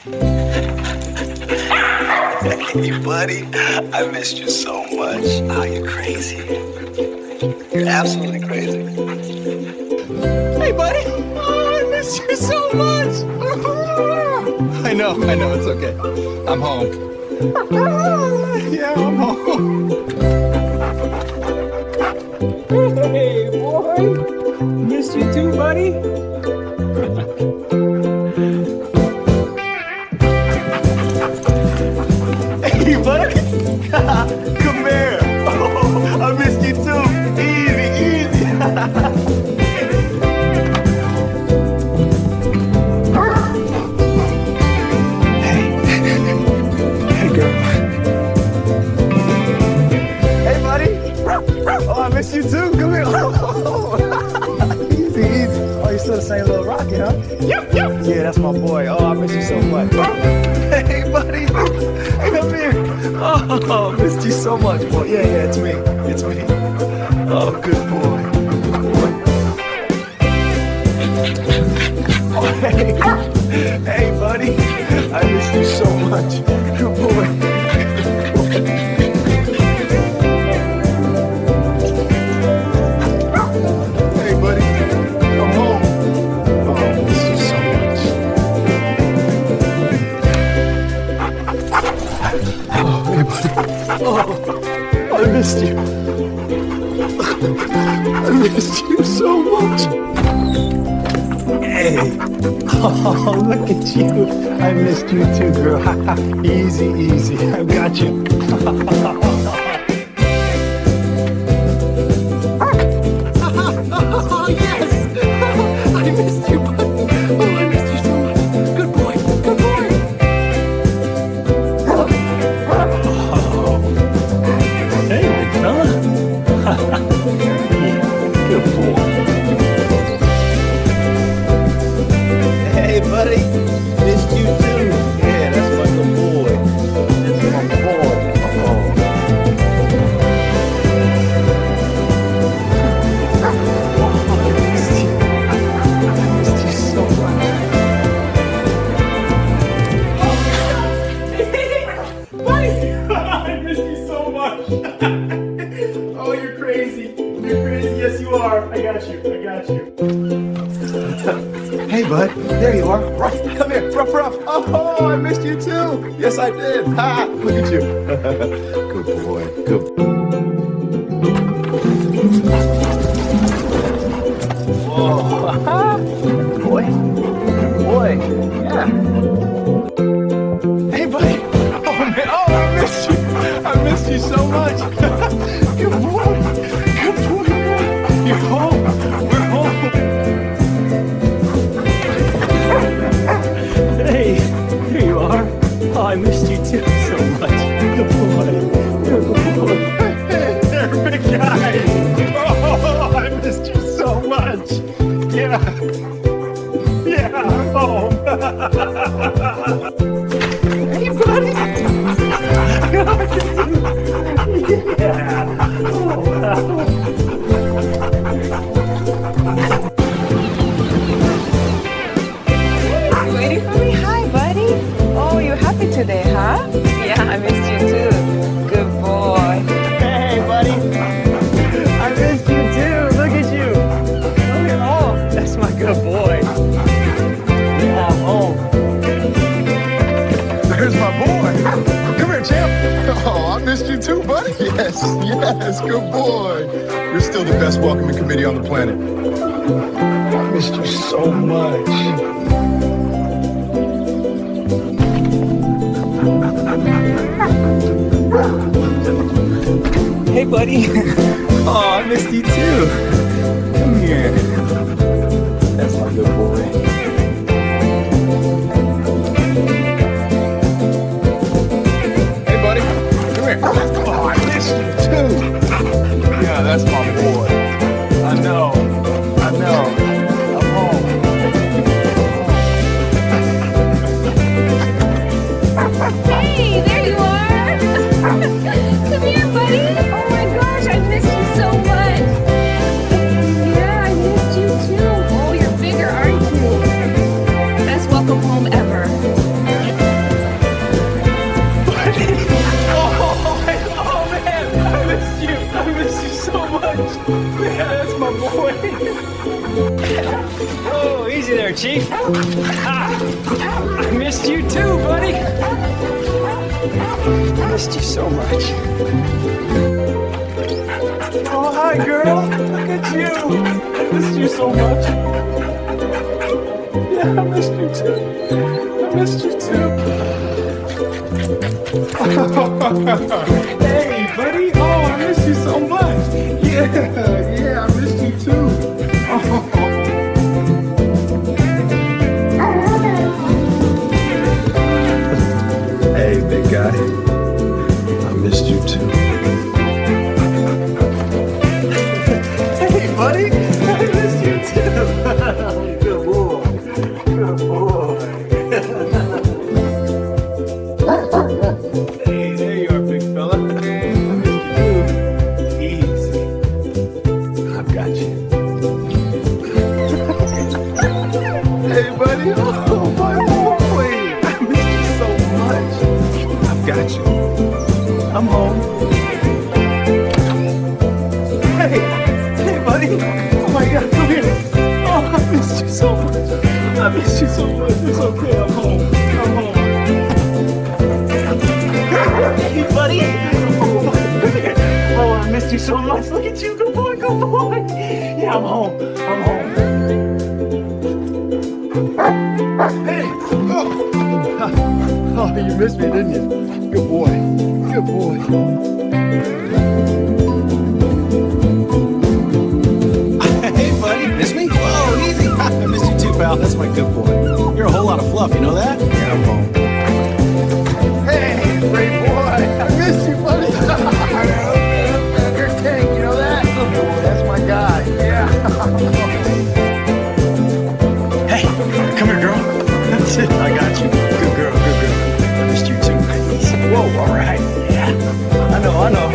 Hey, buddy, I missed you so much. Oh, you're crazy. You're absolutely crazy. Hey, buddy. Oh, I missed you so much. I know, it's okay. I'm home. Yeah, I'm home. Hey, boy. Missed you too, buddy. Hey, buddy. Come here. Oh, I missed you too. Easy. Hey, girl. Hey, buddy. Oh, I missed you too. Come here. Easy. Oh, you're still the same little rocket, huh? Yep. Yeah, that's my boy. Oh, I miss you so much. Hey, buddy. Come here. Oh, missed you so much, boy. Yeah, it's me. Oh, good boy. Oh, hey, buddy. I missed you so much. Good boy. Hey, buddy. Come home. Oh, I missed you so much. Oh, hey, buddy. Oh, I missed you. I missed you so much. Hey. Oh, look at you. I missed you too, girl. Easy. I got you. Oh, yes. I missed you, buddy. Oh, I missed you so much. Good boy. Hey, big fella. Good boy. Hey, buddy. Missed you too. Yeah, that's my good boy. That's my boy. I missed you so much. Buddy, I missed you so much. Oh, you're crazy. Yes, you are. I got you. Hey, bud. There you are. Ruff, come here. Ruff. Oh, I missed you too. Yes, I did. Ha! Look at you. Good boy. Whoa. Boy. Yeah. Hey, buddy. Oh, man. Oh, I missed you so much. Good boy. You're home. We're home. Hey, here you are. Oh, I missed you too so much. Good boy. You're a good boy. They're big guys. Oh, I missed you so much. Yeah, I'm home. Hey, buddy. Yeah. You waiting for me? Hi, buddy. Oh, you're happy today, huh? Yeah, I missed you too. Good boy. Hey, buddy. I missed you too. Look at you. Oh, that's my good boy. Yeah, I'm home. There's my boy. Come here, champ. Oh, I missed you too, buddy. Yes, good boy. You're still the best welcoming committee on the planet. I missed you so much. Hey, buddy. Oh, I missed you too. Come here. That's my good boy. Hey, buddy. Come here. Oh, I missed you too. Yeah, that's my boy. I know. I'm home. Hey, there you are. Come here, buddy. Oh my gosh, I missed you so much. Yeah, I missed there, Chief. Ha! I missed you too, buddy. I missed you so much. Oh, hi, girl. Look at you. I missed you so much. Yeah, I missed you too. I missed you too. Hey, buddy. Oh, I missed you so much. Yeah, I missed you too. Oh. Hey, big guy. I missed you too. Hey, buddy. I missed you too. Good boy. Good boy. Hey, there you are, big fella. I missed you too. Easy. I've got you. Hey, buddy. Oh, my boy. I missed you so much. I've got you. I'm home. Hey, buddy. Oh my God, come here. Oh, I missed you so much. I missed you so much. It's okay. I'm home. I'm home. Hey, buddy. Oh, come here. Oh, I missed you so much. Look at you. Good boy. Good boy. Yeah, I'm home. I'm home. Hey. Oh, you missed me, didn't you? Good boy. Good boy. Hey, buddy. Miss me? Whoa, easy. I missed you too, pal. That's my good boy. You're a whole lot of fluff, you know that? Yeah, I'm home. Hey, great boy. I missed you, buddy. You're tank, you know that? Good boy. That's my guy. Yeah. Hey, come here, girl. That's it. I got you. Good girl, good girl. I missed you too. Whoa, all right. Yeah. I know.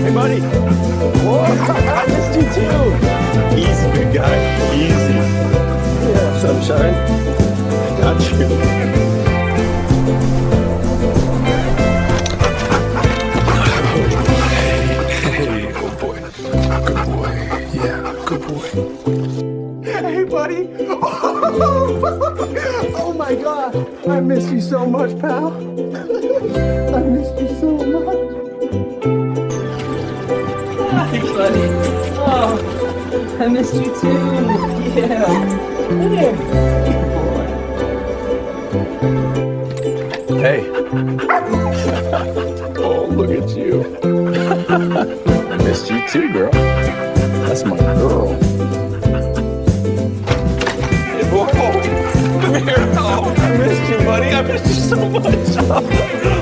Hey, buddy. Whoa, I missed you too. Easy, big guy. Easy. Yeah, sunshine. I got you. Hey, good boy. Good boy. Yeah, good boy. Hey, buddy. Oh my God. I missed you so much, pal. I missed you so much. Hi, buddy. Oh, I missed you too. Yeah. Hey. Oh, look at you. I missed you too, girl. That's my girl. Hey, boy. Come here. Oh, I missed you, buddy. I missed you so much.